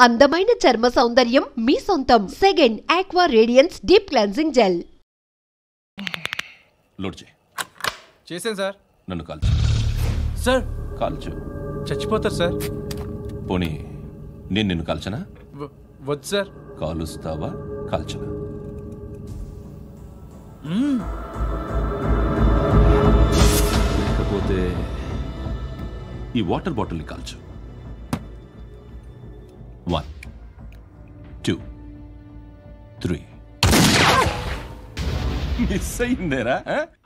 అందమైన చర్మ సౌందర్యం మీ సొంతం. Second aqua radiance deep cleansing gel. Load చేసాను సార్. నన్ను కాల్చు సార్. కాల్చు. చచ్చిపోతారు సార్. పోనీ నేను నిన్ను కాల్చనా? వద్దు సార్. కాలుస్తావా కాల్చనా? లేకపోతే ఈ వాటర్ బాటిల్ని కాల్చు. 1 2 3. మిస్ అయిందేరా?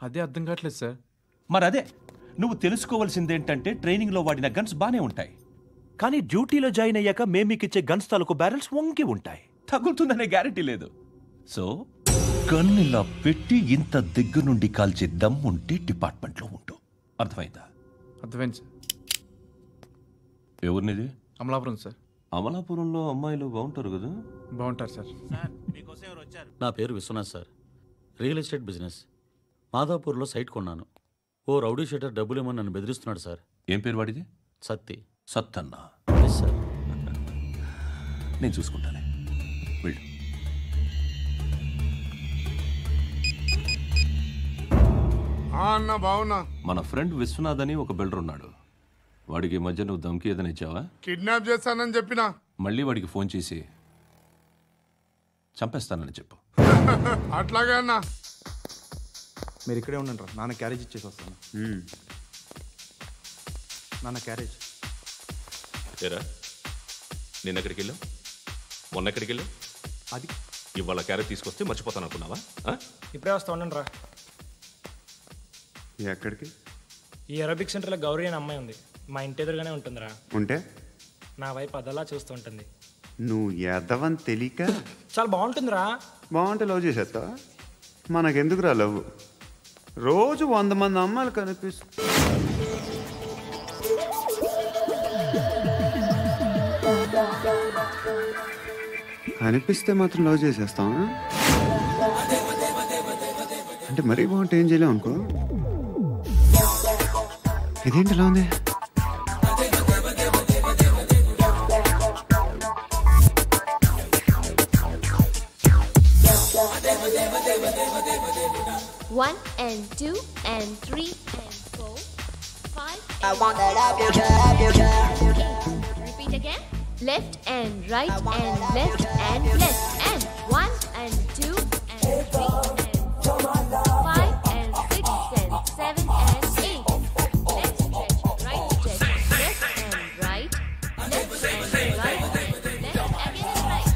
అదే అర్థం కావట్లేదు సార్. మరి అదే నువ్వు తెలుసుకోవాల్సిందేంటంటే ట్రైనింగ్లో వాడిన గన్స్ బానే ఉంటాయి, కానీ డ్యూటీలో జాయిన్ అయ్యాక మేము మీకు ఇచ్చే గన్స్ తాలూకు బ్యారెల్స్ వంగి ఉంటాయి. తగులుతుందనే గ్యారెంటీ లేదు. సో గన్ ఇలా పెట్టి ఇంత దగ్గర నుండి కాల్చే దమ్ ఉంటే డిపార్ట్మెంట్లో ఉంటూ. అర్థమైందా? అర్థమైంది సార్. ఎవరినిది? అమలాపురం సార్. అమలాపురంలో అమ్మాయిలు బాగుంటారు కదా? బాగుంటారు సార్. నా పేరు Vishwanath sir. Real estate business. మాధాపూర్లో సైట్ కొన్నాను. ఓ రౌడీ షీటర్ డబ్బులేమని నన్ను బెదిరిస్తున్నాడు సార్. ఏం పేరు వాడిది? సత్తి. సత్తన్న. Yes sir. నేను చూసుకుంటానే, వెళ్ళు. అన్న బావున్నా. మన ఫ్రెండ్ విశ్వనాథ్ అని ఒక బిల్డర్ ఉన్నాడు. వాడికి మధ్య నువ్వు ధమ్కి ఏదైనా ఇచ్చావా? కిడ్నాప్ చేస్తానని చెప్పినా. మళ్ళీ వాడికి ఫోన్ చేసి చంపేస్తానని చెప్పు. అట్లాగే అన్న. మీరు ఇక్కడే ఉండండి. నాన్న క్యారేజ్ ఇచ్చేసి వస్తాను. నాన్న క్యారేజ్. ఏరా, నిన్న ఎక్కడికి వెళ్ళావు? మొన్న ఎక్కడికి వెళ్ళావు? అది ఇవాళ క్యారెట్ తీసుకొస్తే మర్చిపోతాను అనుకున్నావా? ఇప్పుడే వస్తా ఉండండి రా. ఎక్కడికి? ఈ అరబిక్ సెంటర్లో గౌరీ అనే అమ్మాయి ఉంది. మా ఇంటి ఎదురుగానే ఉంటుందిరా. ఉంటే నా వైపు అదలా చూస్తూ ఉంటుంది. నువ్వు ఎదవని తెలియక చాలా బాగుంటుందిరా. బాగుంటే లవ్ చేసేస్తావా? మనకెందుకురా లవ్? రోజు 100 మంది అమ్మాయిలు కనిపిస్తే మాత్రం లవ్ చేసేస్తావా? అంటే మరీ బాగుంటే ఏం చేయలేవు అనుకో. ఇదేంటి ఎలా ఉంది? One and two and three and four, 5. I want that up your chair. Repeat again. Left and right and left and left and 1 and 2 and 3 and 4, 5 and 6 and 7 and 8. Left stretch, right stretch, left and right, left and right, left again and right.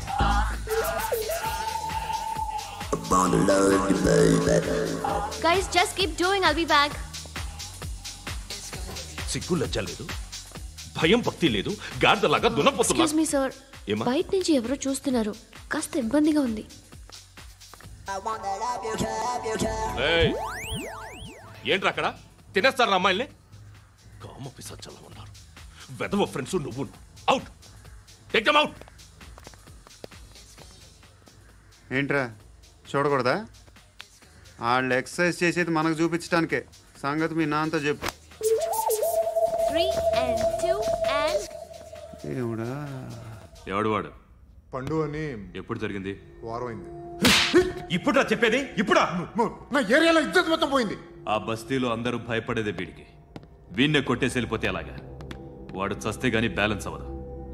Guys, just keep doing. I'll be back. సిగ్గు లజ్జ లేదు, భయం భక్తి లేదు, గాడిదలాగా దున్నపోతున్నా. Excuse me sir, బయట నుంచి ఎవరో చూస్తున్నారు. కాస్త ఇబ్బందిగా ఉంది. ఏంట్రా అక్కడ? తినేస్తారు అమ్మాయిల్ని? కామ పిశాచాలా ఉన్నారు. వెదవ ఫ్రెండ్స్ నువ్వు. Out, take them out. ఏంట్రా చూడకూడదా? వాళ్ళు ఎక్సర్సైజ్ చేసేది మనకు చూపించడానికే. సంగతి మీ నాన్నతో చెప్పు. 3 and 2 and ఏముడా? ఎవడు వాడు? పండు అని. ఎప్పుడు జరిగింది? వారం అయింది. ఇప్పుడా చెప్పేది? ఇప్పుడా? నా ఏరియాలో ఇజ్జత్ మొత్తం పోయింది. ఆ బస్తీలో అందరూ భయపడేదే వీడికి. వీణ్ణే కొట్టేసి వెళ్ళిపోతే అలాగా? వాడు చస్తే గానీ బ్యాలెన్స్ అవ్వదు.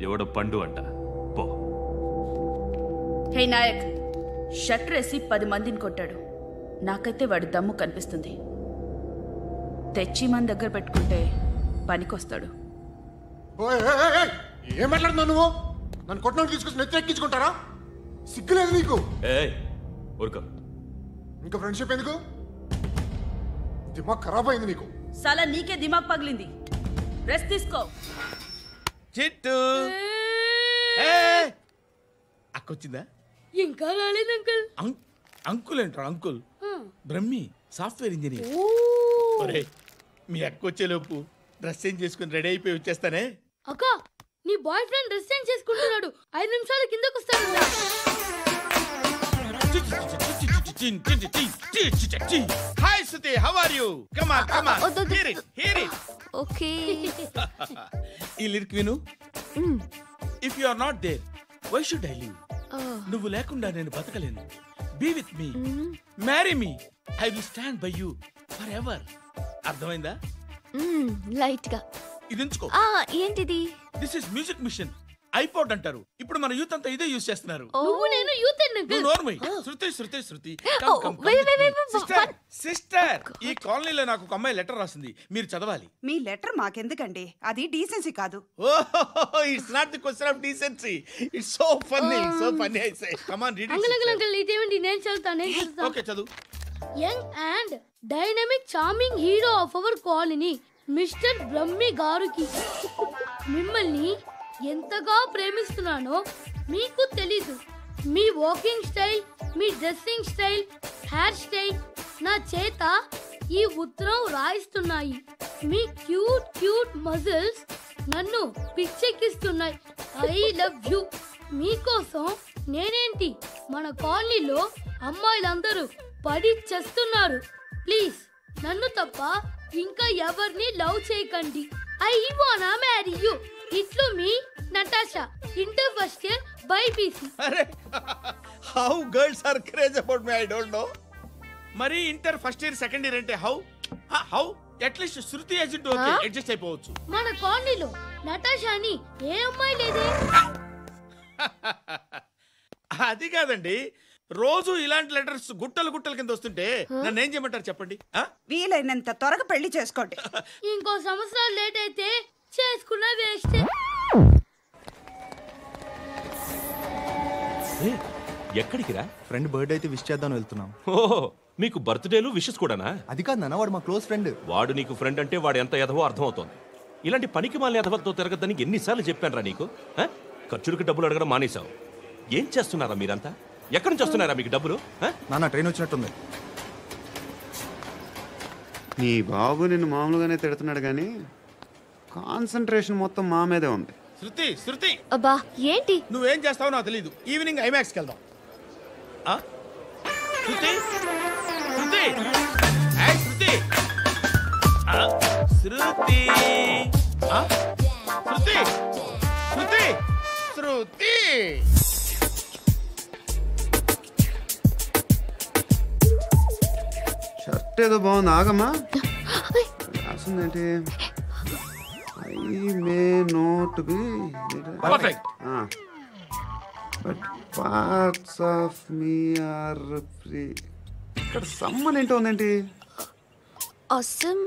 ఎవడో పండు అంట. పో. హే నాయక్, షట్టర్ వేసి 10 మందిని కొట్టాడు. నాకైతే వాడి దమ్ము కనిపిస్తుంది. తెచ్చి మన దగ్గర పెట్టుకుంటే పనికొస్తాడు. ఏం మాట్లాడుతున్నావు నువ్వు? నన్ను కొట్టడానికి తీసుకొచ్చి నెత్తెక్కించుకుంటారా? సిగ్గులేదు నీకు? ఊరుకో. ఇంకా ఫ్రెండ్షిప్ ఎందుకు? దిమాగ్ ఖరాబ్ అయింది నీకు. సలా నీకే దిమాగ్ పగిలింది. రెస్ట్ తీసుకో. చిట్టు అక్కొచ్చిందా? ఇంకా రాలేదు అంకుల్. అంకుల్ ఏంట్రా? Uncle Brahmi, software engineer. మీ అక్కొచ్చేలోపు డ్రెస్ చేంజ్ చేసుకుని రెడీ అయిపోయి వచ్చేస్తానే. అక్క, నీ బాయ్ ఫ్రెండ్ డ్రెస్ చేంజ్ చేసుకుంటున్నాడు. 5 నిమిషాలు కిందకు వస్తాడు. Hi Suti, how are you? Come on, come on. Hear it, hear it. Okay. ఈ లిరిక్ విను. If you are not there, why should I live? నువ్వు లేకుండా నేను బతకలేను. Be with me, marry me, I will stand by you forever. అర్థమైందా? Light గా ఇది ఎంచుకో. ఏంటిది? This is music machine. IPod అంటారు. ఇప్పుడు మన యూత్ అంతా ఇదే యూజ్ చేస్తున్నారు. నువ్వు నేను యూత్ శృతి wait. సిస్టర్, ఈ కాలనీలో నాకు ఒక అమ్మాయి లెటర్ రాసింది, మీరు చదవాలి. మీ లెటర్ మాకెందుకండి, అది డీసెన్సీ కాదు. It's not the question of decency. It's so funny, so funny. I say come on read it. Uncle ఇదేంటి? నేను చదువుతాను. ఓకే చదువు. Young and dynamic charming hero of our colony mister Brahmi గారికి మిమ్మల్ని ఎంతగా ప్రేమిస్తున్నానో మీకు తెలీదు. మీ వాకింగ్ స్టైల్, మీ డ్రెస్సింగ్ స్టైల్, హెయిర్ స్టైల్ నా చేత ఈ ఉత్తరం రాయిస్తున్నాయి. మీ క్యూట్ క్యూట్ మజిల్స్ నన్ను పిచ్చెక్కిస్తున్నాయి. I love you. మీకోసం నేనేంటి, మన కాలనీలో అమ్మాయిలందరూ పడి చేస్తున్నారు. ప్లీజ్ నన్ను తప్ప ఇంకా ఎవరిని లవ్ చేయకండి. ఐ వానా మ్యారీ యూ. ఇట్లు మీ Natasha, inter first year BiPC. అరే, how girls are craze about me I don't know. మరి inter first year second year అంటే how at least Shruti agent okay, adjust అయిపోవచ్చు. మన కాలనీలో నటాషా అని ఏ అమ్మాయి లేదే. అది కాదండి, రోజు ఇలాంటి లెటర్స్ గుట్టలు గుట్టల కింద వస్తుంటే నన్ను ఏం చేయమంటారు చెప్పండి? వీలైనంత త్వరగా పెళ్లి చేసుకోండి. ఇంకో సంవత్సరాలు లేట్ అయితే చేసుకున్న వేస్ట్. ఎక్కడికి రా? ఫ్రెండ్ బర్త్డే అయితే విష్ చేద్దాం వెళ్తున్నాం. ఓహో, మీకు బర్త్డేలు విషెస్ కూడానా? అది కాదు నాన్న, వాడు మా క్లోజ్ ఫ్రెండ్. వాడు నీకు ఫ్రెండ్ అంటే వాడు ఎంత ఎదవో అర్థమవుతోంది. ఇలాంటి పనికి మాలిన ఎదవతో తిరగద్దని ఎన్నిసార్లు చెప్పాను రా నీకు? ఖర్చులకు డబ్బులు అడగడం మానేశావు. ఏం చేస్తున్నారా మీరంతా? ఎక్కడి నుంచి వస్తున్నారా మీకు డబ్బులు? నాన్న ట్రైన్ వచ్చినట్టుంది. నీ బాబు నిన్ను మామూలుగానే తిడుతున్నాడు కానీ కాన్సన్ట్రేషన్ మొత్తం మా మీదే ఉంది. శృతి అబ్బా ఏంటి? నువ్వేం చేస్తావో నాకు తెలీదు. ఈవినింగ్ ఐమాక్స్కి వెళ్దాం. శృతి శృతి శృతి శృతి శృతి శృతి షర్ట్ ఏదో బాగుంది, ఆగమ్మా. రాసిందేంటి? I may not be perfect but parts of me are free. ఇక్కడ సమ్మన్ ఏంటో ఉందేంటి? awesome.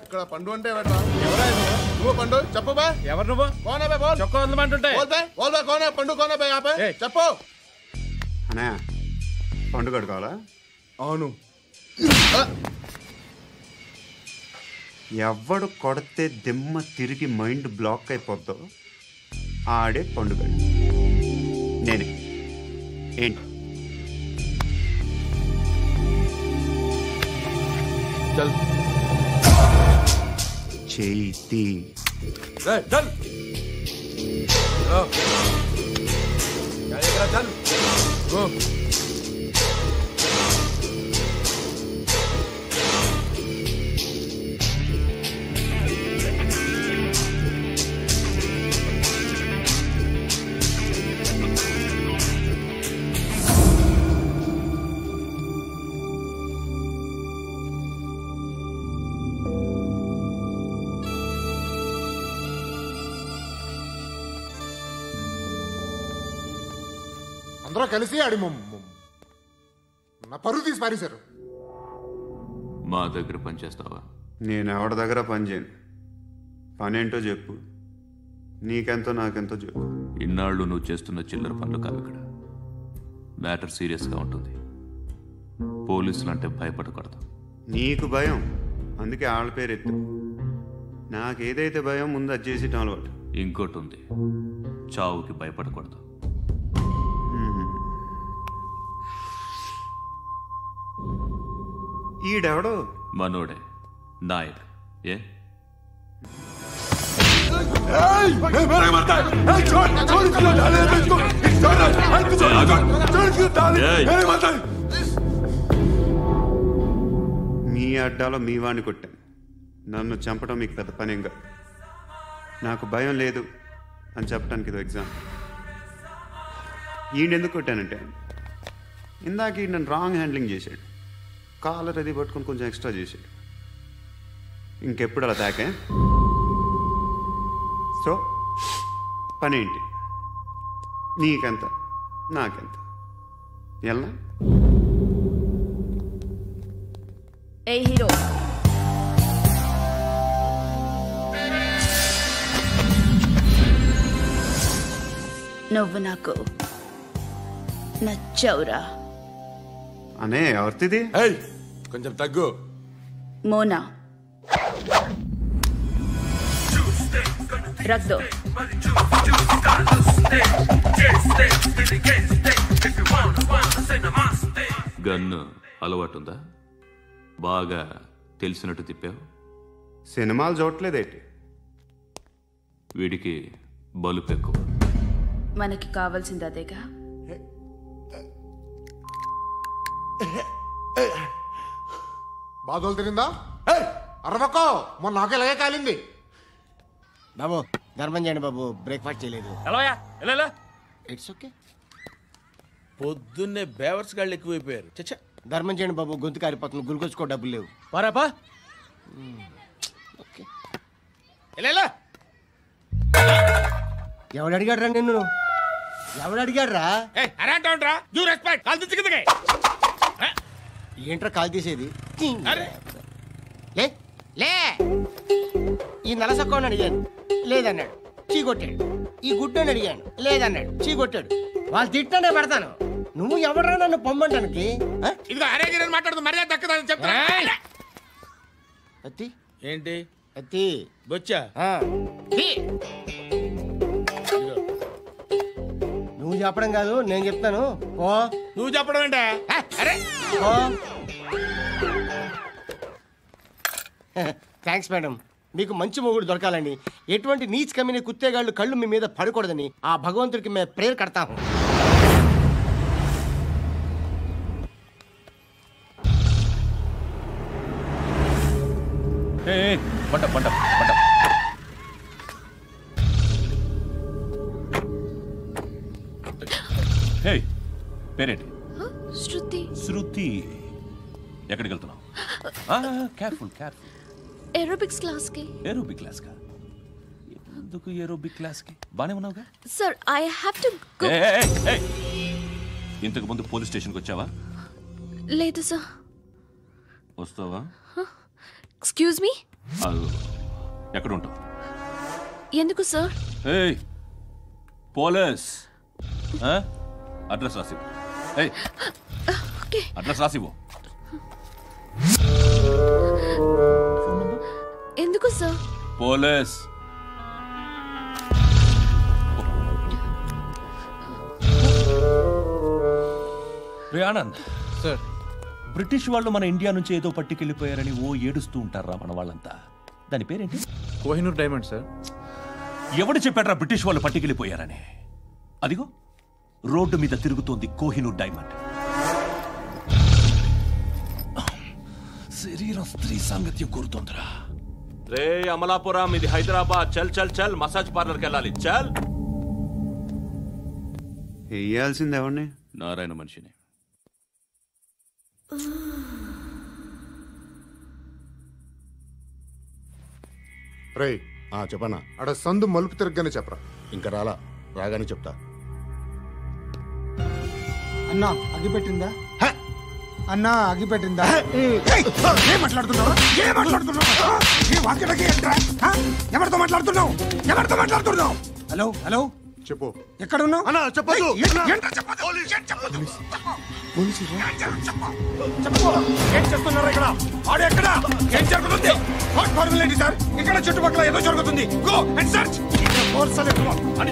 ఇక్కడ పండు అంటే నువ్వు పండు చెప్పు బా. ఎవరు నువ్వు? చొక్కా వదలమంటుంటే పండు చెప్పు. అనే పండు కడుకోవాలా? అవును. ఎవడు కొడితే దిమ్మ తిరిగి మైండ్ బ్లాక్ అయిపోద్దో ఆడే పండుగ. నేనే. ఏంటి? చేతి అందరూ కలిసి ఆడి నా పరువు తీసి పారేశారు. మా దగ్గర పని చేస్తావా? నేను ఎవరి దగ్గర పని చేయను. పనేంటో చెప్పు. నీకెంతో నాకెంతో చెప్పు. ఇన్నాళ్ళు నువ్వు చేస్తున్న చిల్లర పనులు కావు. ఇక్కడ మ్యాటర్ సీరియస్గా ఉంటుంది. పోలీసులు అంటే భయపడకూడదు. నీకు భయం, అందుకే ఆళ్ళ పేరు ఎత్తు. నాకేదైతే భయం ముందు అది చేసేటం అలవాటు. ఇంకోటి ఉంది, చావుకి భయపడకూడదు. ఈడెవడు? మనోడే నాయక్. ఏ మీ అడ్డాలో మీ వాడిని కొట్టాను. నన్ను చంపడం మీకు పెద్ద పనేంగా. నాకు భయం లేదు అని చెప్పడానికి ఇది ఎగ్జామ్. ఈయనెందుకు కొట్టానంటే ఇందాక ఈ నన్ను రాంగ్ హ్యాండ్లింగ్ చేశాడు. కాలర్ అది పట్టుకొని కొంచెం ఎక్స్ట్రా చేశాడు. ఇంకెప్పుడు అలా తాకే. సో పనేంటి? నీకెంత నాకెంత ఎలా? ఏ హీరో, నువ్వు నాకు నచ్చవురా. అనే ఎవరిది? కొంచెం తగ్గు. మోనా రక్ దో. గన్ను అలవాటుందా? బాగా తెలిసినట్టు తిప్పావు. సినిమాలు చూడట్లేదేంటి? వీడికి బలుపు ఎక్కువ. మనకి కావాల్సింది అదేగా. బాధలు తిరిందా? అరవకో, మొన్న నాకు ఇలాగే కాలింది. బాబు ధర్మం చేయండి బాబు, బ్రేక్ఫాస్ట్ చేయలేదు. It's okay. పొద్దున్నే బేవర్స్ గాళ్ళు ఎక్కువైపోయారు. చచ్చా, ధర్మం చేయండి బాబు, గొంతు కారిపోతుంది, గురికొచ్చుకో డబ్బులు లేవు. పారాపా. ఓకే, ఎవడు అడిగాడు రా నిన్ను? ఎవడు అడిగాడు రా? ఏంట్రా కాల్ తీసేది? లే, ఈ నలసక్కని అడిగాను, లేదన్నాడు, చీ కొట్టాడు. ఈ గుడ్డని అడిగాను, లేదన్నాడు, చీ కొట్టాడు. వాళ్ళు తిట్టానే పడతాను. నువ్వు ఎవడరా నన్ను పొమ్మంటానికి? మాట్లాడుతూ మర్యాద దక్కదని చెప్తా. అత్తి ఏంటి? అత్తి బొచ్చా? నువ్వు చెప్పడం కాదు, నేను చెప్తాను. ఓ నువ్వు చెప్పడం ఏంటే? అరే థ్యాంక్స్ మేడం. మీకు మంచి మొగుడు దొరకాలని, ఎటువంటి నీచ్ కమ్మిన కుత్తేగాళ్ళు కళ్ళు మీ మీద పడకూడదని ఆ భగవంతుడికి మేము ప్రేయర్ కడతాము. పేరేంటి? శృతి. శృతి, ఎక్కడికి వెళ్తున్నావు? Careful careful. ఏరోబిక్స్ క్లాస్ కి. ఏరోబిక్ క్లాస్ కా? ఎందుకు ఏరోబిక్ క్లాస్ కి? బానే ఉన్నావుగా? Sir, I have to go. ఇంతకు ముందు పోలీస్ స్టేషన్కి వచ్చావా? లేదు సార్. వస్తావా? Excuse me. ఎక్కడ ఉంటావు? ఎందుకు సార్? పోలీస్ అడ్రస్ రాసివ్వు. అడ్రస్ రాసివ్వు. ఎందుకు సార్? పోలీస్. రే ఆనంద్ సార్, బ్రిటిష్ వాళ్ళు మన ఇండియా నుంచి ఏదో పట్టుకెళ్ళిపోయారని ఓ ఏడుస్తూ ఉంటారా మన వాళ్ళంతా? దాని పేరేంటి? Kohinoor diamond sir. ఎవడు చెప్పాడ్రా బ్రిటిష్ వాళ్ళు పట్టుకెళ్ళిపోయారని? అదిగో రోడ్డు మీద తిరుగుతోంది కోహినూర్ డైమండ్. శరీరం స్త్రీ సాంగత్యం కోరుతోందిరా. రే అమలాపురం, ఇది హైదరాబాద్. చల్ చల్ చల్, మసాజ్ పార్లర్కి వెళ్ళాలి. చల్. వేయాల్సింది ఎవరిని? నారాయణ మనిషిని. రే చెప్పనా? అక్కడ సందు మలుపు తిరగగానే చెప్పరా. ఇంకా రాగానే చెప్తా. అన్నా అగిపెట్టిందా? అన్నా అగిపెట్టిందా? ఏం మాట్లాడుతున్నావు? ఎవరితో మాట్లాడుతున్నావు? ఎవరితో మాట్లాడుతున్నావు? హలో హలో, చెప్పు. ఎక్కడున్నావు? అన్నా చెప్పదు. ఏం చేస్తున్నారు ఇక్కడ? ఆడు ఎక్కడ? ఏం జరుగుతుంది? వాట్ ఫార్మల్ ఏంటి సార్? ఇక్కడ చుట్టుపక్కల ఏదో జరుగుతుంది. Go and search. అని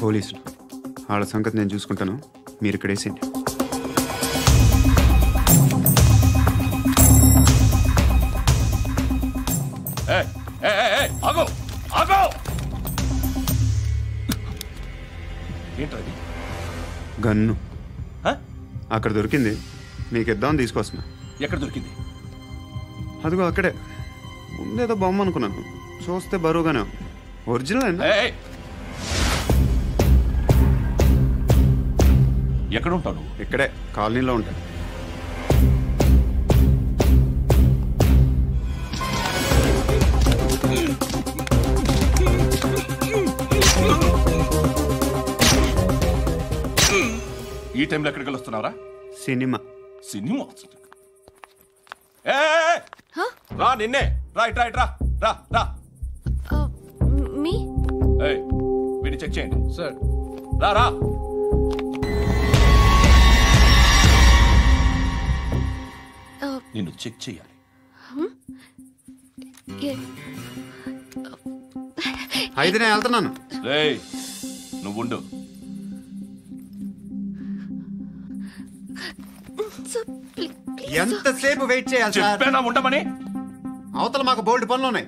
పోలీసులు వాళ్ళ సంగతి నేను చూసుకుంటాను, మీరు ఇక్కడ వేసేయండి. గన్ను అక్కడ దొరికింది, మీకు ఇద్దామని తీసుకొస్తున్నా. ఎక్కడ దొరికింది? అదిగో అక్కడే. ముందేదో బొమ్మ అనుకున్నాను, చూస్తే బరువుగానే ఒరిజినల్ అండి. ఎక్కడ ఉంటాను? ఇక్కడే కాలనీలో ఉంటాను. ఈ టైంలో ఎక్కడికి వస్తున్నారా? సినిమా. సినిమా? రా నిన్నే. రైట్ రైట్ రా రా రా. మీ వీడిని చెక్ చేయండి సార్. రా రా. నిన్ను చెక్ చేయాలి. అయితే నేను వెళ్తున్నాను. నువ్వుండు. ఎంతసేపు వెయిట్ చేయాలి? చెప్పేనా ఉండమని? అవతల మాకు బోల్డ్ పనులు ఉన్నాయి.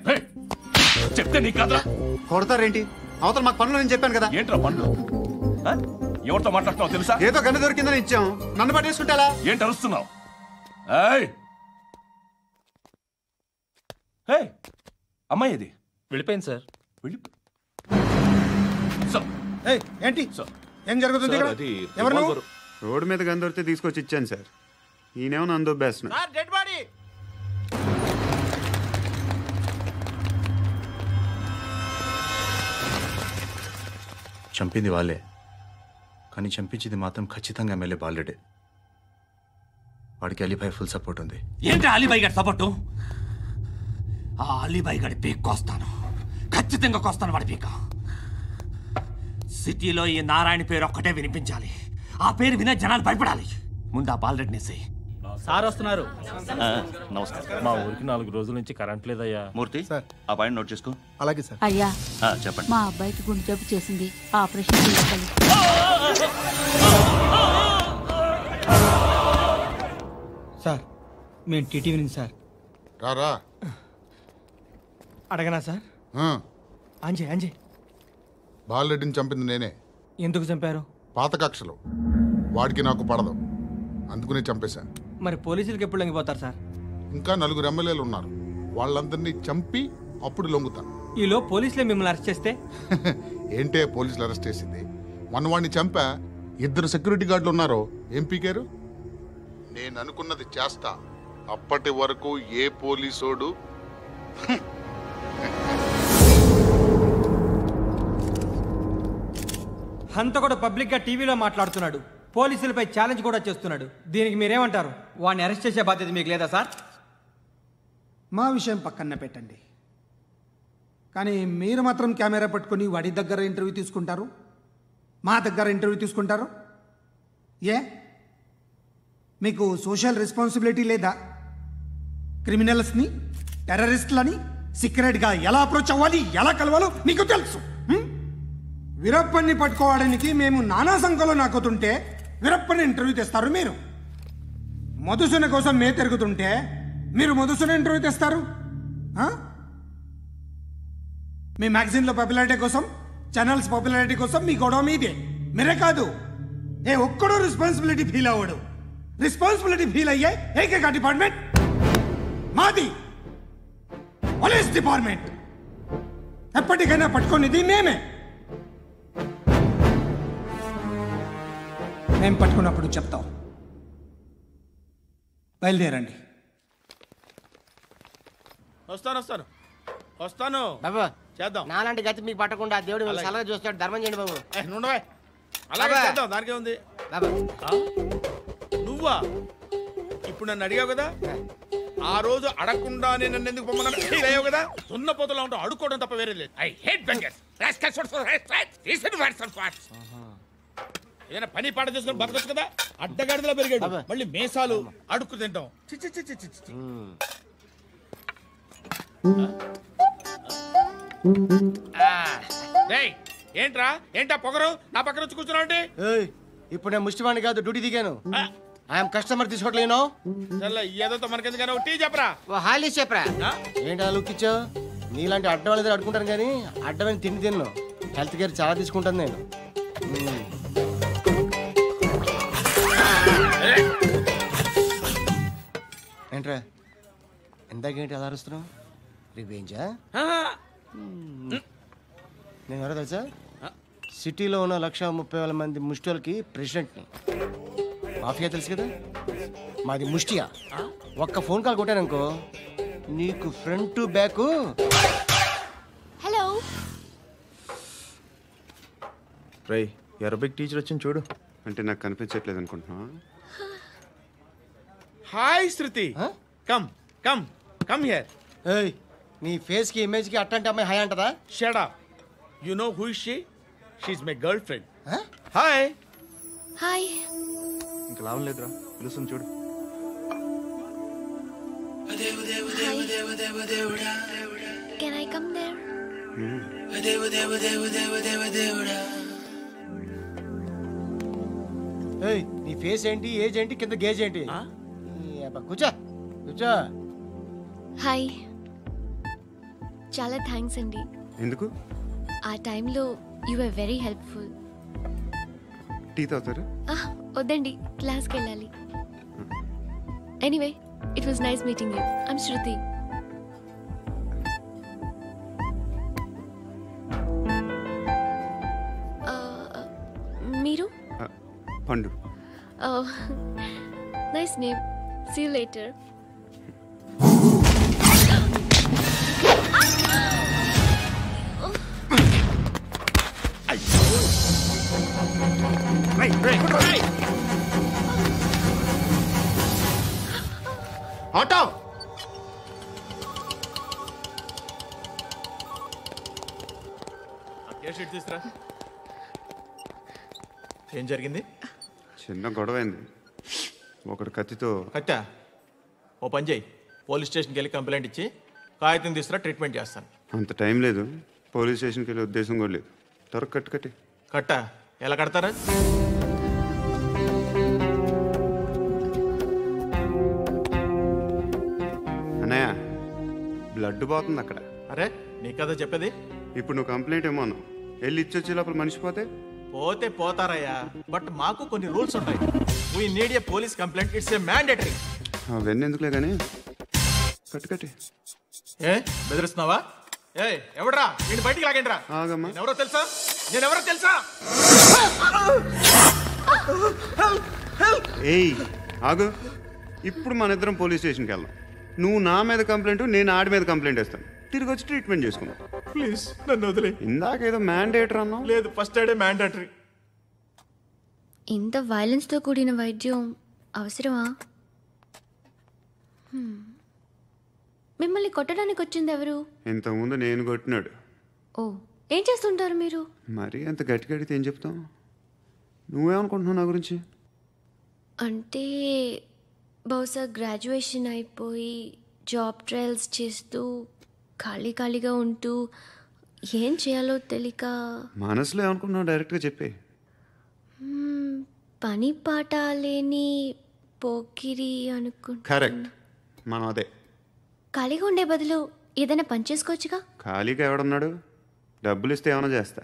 చెప్తే నీకు కదరా? కొడతారేంటి? అవతల మాకు పనులు నేను చెప్పాను కదా. ఏంట్రా పనులు? ఎవరితో మాట్లాడుతున్నావు తెలుసా? ఏదో గన్ను దొరికిందని ఇచ్చాం, నన్ను పట్టేసుకుంటా. ఏంటి అరుస్తున్నావు? అమ్మాయి ఇది వెళ్ళిపోయింది సార్. ఏంటి ఏం జరుగుతుంది? ఎవరు? రోడ్డు మీద గన్ను దొరికితే తీసుకొచ్చి ఇచ్చాను సార్. ఈయనేమో నన్ను దొబ్బేస్తున్నా. చంపింది వాళ్ళే, కానీ చంపించింది మాత్రం ఖచ్చితంగా ఎమ్మెల్యే బాలుడే. వాడికి అలీబాయ్ ఫుల్ సపోర్ట్ ఉంది. ఏంటి అలీబాయ్ గారి సపోర్టు? ఆ అలీబాయ్ గారి పీక్ కోస్తాను, ఖచ్చితంగా కోస్తాను వాడి పీక. సిటీలో ఈ నారాయణ పేరు ఒక్కటే వినిపించాలి. ఆ పేరు వినే జనాలు భయపడాలి. ముందు ఆ బాలరెడ్డిని సార్ వస్తున్నారు. నమస్కారం. మా ఊరికి 4 రోజుల నుంచి కరెంట్ లేదయ్యా. మూర్తి ఆ పాయింట్ నోట్ చేసుకో. అలాగే సార్. అయ్యా చెప్పండి. మా అబ్బాయికి గుండె జబ్బు చేసింది, ఆపరేషన్ చేయాలి. సార్ మేము టీటీవీ నుంచి సార్. రారా. అడగనా సార్? అంజయ్ అంజయ్ బాలరెడ్డిని చంపింది నేనే. ఎందుకు చంపారు? పాత కక్షలు, వాడికి నాకు పడదు, అందుకునే చంపేశాను. మరి పోలీసులకు ఎప్పుడు లొంగిపోతారు సార్? ఇంకా 4 ఎమ్మెల్యేలు ఉన్నారు, వాళ్ళందరినీ చంపి అప్పుడు లొంగుతాను. ఈలో పోలీసులే మిమ్మల్ని అరెస్ట్ చేస్తే? ఏంటే పోలీసులు అరెస్ట్ చేసింది? మొన్న వాడిని చంపా, 2 సెక్యూరిటీ గార్డులు ఉన్నారు, ఏం పీకారు? నేను అనుకున్నది చేస్తా, అప్పటి వరకు ఏ పోలీసోడు హంతకుడు పబ్లిక్ గా టీవీలో మాట్లాడుతున్నాడు, పోలీసులపై ఛాలెంజ్ కూడా చేస్తున్నాడు. దీనికి మీరేమంటారు? వాడిని అరెస్ట్ చేసే బాధ్యత మీకు లేదా సార్? మా విషయం పక్కన పెట్టండి, కానీ మీరు మాత్రం కెమెరా పట్టుకొని వాడి దగ్గర ఇంటర్వ్యూ తీసుకుంటారు, మా దగ్గర ఇంటర్వ్యూ తీసుకుంటారు. ఏ మీకు సోషల్ రెస్పాన్సిబిలిటీ లేదా? క్రిమినల్స్ని, టెర్రరిస్టులని సీక్రెట్గా ఎలా అప్రోచ్ అవ్వాలి, ఎలా కలవాలో మీకు తెలుసు. వీరప్పన్ని పట్టుకోవడానికి మేము నానా సంఖ్యలో నాకుతుంటే వీరప్పని ఇంటర్వ్యూ తెస్తారు మీరు. మధుసూన కోసం మే తిరుగుతుంటే మీరు మధుసూన ఇంటర్వ్యూ తెస్తారు. మీ మ్యాగజైన్లో పాపులారిటీ కోసం, ఛానల్స్ పాపులారిటీ కోసం మీ గొడవ మీదే. మీరే కాదు, ఏ ఒక్కడో రెస్పాన్సిబిలిటీ ఫీల్ అవ్వడు. రెస్పాన్సిబిలిటీ ఫీల్ అయ్యే ఏకైక డిపార్ట్మెంట్ మాది, పోలీస్ డిపార్ట్మెంట్. ఎప్పటికైనా పట్టుకునేది మేమే. మేము పట్టుకున్నప్పుడు చెప్తాం. బయలుదేరండి. వస్తాను బాబు. చేద్దాం. నాలాంటి గతి మీకు పట్టకుండా దేవుడు మిమ్మల్ని సలహా చూస్తాడు. ధర్మం చేయండి బాబు. నుండవే. అలాగే చేద్దాం, దానికే ఉంది. నువ్వా ఇప్పుడు నన్ను అడిగావు కదా, ఆ రోజు అడగకుండా నేను నన్ను ఎందుకు పొమ్మన్నాను ఫీల్ అయ్యావు కదా. సున్న పోతలో ఉంటావు, అడుక్కోవడం తప్ప వేరే లేదు. I hate bangers. ఏదైనా పని పాట చేసుకుని బతకొచ్చు కదా. అడ్డగాడిదలా పెరిగాడు, మళ్ళీ మేసాలు అడుక్కు తింటాం. ఏంట్రా ఏంటా పొగరు నా పక్కన వచ్చి కూర్చున్నావు అంటే ఇప్పుడు నేను ముష్టివాణి కాదు డ్యూటీ దిగాను. ఐఎమ్ కస్టమర్ తీసుకోవట్లేను. ఏదో మనకెందుకన్నా టీ చెప్పరా హాలీ చెప్పరా. ఏంటి లుక్ ఇచ్చావు? నీలాంటి అడ్డం వాళ్ళ దగ్గర అడుకుంటాను కానీ అడ్డమైన తిండి తిన్ను. హెల్త్ కేర్ చాలా తీసుకుంటాను నేను. ఏంట్రా ఇందాకేంటి అలా అరుస్తున్నావు? రివేంజా? నేను ఎవరో తెలుసా? సిటీలో ఉన్న 130,000 మంది ముష్టిలకి ప్రెసిడెంట్ని. మాఫియా తెలుసు కదా, మాది ముష్టియా. ఒక్క ఫోన్ కాల్ కొట్టాననుకో నీకు ఫ్రంట్ టు బ్యాక్. హలో రై అరబిక్ టీచర్ వచ్చింది చూడు. అంటే నాకు కనిపించట్లేదు అనుకుంటున్నా. Hi Shruti, come come come here. ఏయ్ నీ ఫేస్ కి ఇమేజ్ కి అట్టంటే అమ్మాయి హాయ్ అంటదా? Shut up. You know who is she? She is my girlfriend. Hi hi. ఇంకా లాభం లేదురా, పిలుస్తుంది చూడు. Can I come there? ఏయ్ నీ ఫేస్ ఏంటి, ఏజ్ ఏంటి, కింద గేజ్ ఏంటి? కూర్చో కూర్చో. హాయ్, చాలా థ్యాంక్స్ అండి. ఎందుకు? ఆ టైంలో you are very helpful. Tea తాగుతారా? వద్దండి, క్లాస్కి వెళ్ళాలి. Anyway it was nice meeting you. I'm Shruti. మీరు? Pandu. Nice name. See you later. Auto తీసుకురా. ఏం జరిగింది? చిన్న గొడవ అయింది. ఒకడు కత్తితో. కట్టా? ఓ పని చేయి, పోలీస్ స్టేషన్కి వెళ్ళి కంప్లైంట్ ఇచ్చి కాగితం తీసుకురా, ట్రీట్మెంట్ చేస్తాను. అంత టైం లేదు, పోలీస్ స్టేషన్కి వెళ్ళే ఉద్దేశం కూడా లేదు. త్వరగా కట్టి. కట్టా? ఎలా కడతారా? అన్నయ్య బ్లడ్ పోతుంది అక్కడ. అరే నీ కదా చెప్పేది. ఇప్పుడు నువ్వు కంప్లైంట్ ఏమో అన్నావు, వెళ్ళి ఇచ్చొచ్చే లోపల మనిషి పోతే పోతే పోతారయ్యా, బట్ మాకు కొన్ని రూల్స్ ఉంటాయి. We need a police complaint, it's a mandatory. అవన్నీ ఎందుకులే కానీ కట్టి. ఏ బెదిరిస్తున్నావా? ఏ ఎవడ్రా నేను బయటికి లాగండి రా. ఎవరో తెలుసా? నేను ఎవరో తెలుసా? ఏయ్ ఆగు, ఇప్పుడు మన ఇద్దరం పోలీస్ స్టేషన్కి వెళ్దాం. నువ్వు నా మీద కంప్లైంట్, నేను ఆడి మీద కంప్లైంట్ వేస్తాను. తిరిగి వచ్చి ట్రీట్మెంట్ చేసుకున్నాం. ప్లీజ్ నన్ను వదిలే. ఇందాక ఏదో మ్యాండేటరీ అన్నావు. లేదు, ఫస్ట్ ఎయిడే మ్యాండేటరీ. ఇంత వైలెన్స్తో కూడిన వైద్యం అవసరమా? మిమ్మల్ని కొట్టడానికి వచ్చింది ఎవరు? ఇంతకుముందు నేను కొట్టినాడు. ఓ, ఏం చేస్తుంటారు మీరు? మరి అంత గట్టి గడితే ఏం చెప్తావు? నువ్వేమనుకుంటున్నావు నా గురించి? అంటే బహుశా గ్రాడ్యుయేషన్ అయిపోయి జాబ్ ట్రయల్స్ చేస్తూ ఖాళీగా ఉంటూ ఏం చేయాలో తెలియక. మనసులో ఏమనుకుంటున్నావు డైరెక్ట్గా చెప్పే. పని పాట లేని పోకిరి అనుకుంటా. కరెక్ట్, మనం అదే. ఖాళీగా ఉండే బదులు ఏదైనా పని చేసుకోవచ్చుగా. ఖాళీగా ఎవడున్నాడు? డబ్బులు ఇస్తే ఏమైనా చేస్తా.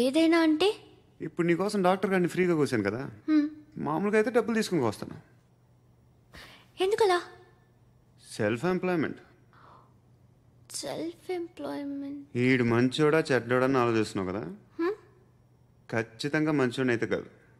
ఏదైనా అంటే? ఇప్పుడు నీకోసం డాక్టర్ గారిని ఫ్రీగా కూర్చాను కదా, మామూలుగా అయితే డబ్బులు తీసుకుని వస్తాను. ఎందుకలా? Self employment. సెల్ఫ్-ఎంప్లాయ్మెంట్. ఈడు మంచోడా చెడ్డోడా అని ఆలోచిస్తున్నావు కదా, ఖచ్చితంగా మంచోడని అయితే కాదు.